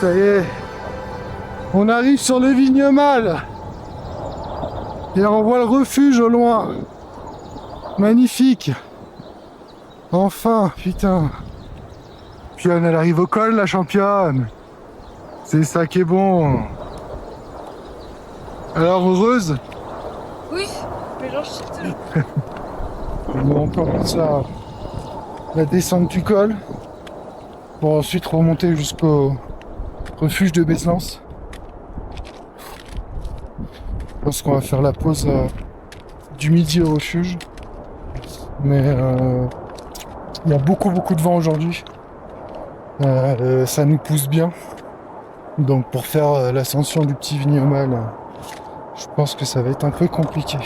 Ça y est, on arrive sur le Vignemale. Et on voit le refuge au loin. Magnifique. Enfin, putain. Puis elle arrive au col, la championne. C'est ça qui est bon. Alors, heureuse? Oui, mais j'en chie toujours. On commence la descente du col pour ensuite remonter jusqu'au refuge de Bézelance. Je pense qu'on va faire la pause du midi au refuge. Mais il y a beaucoup de vent aujourd'hui. Ça nous pousse bien. Donc pour faire l'ascension du petit Vignemale, je pense que ça va être un peu compliqué.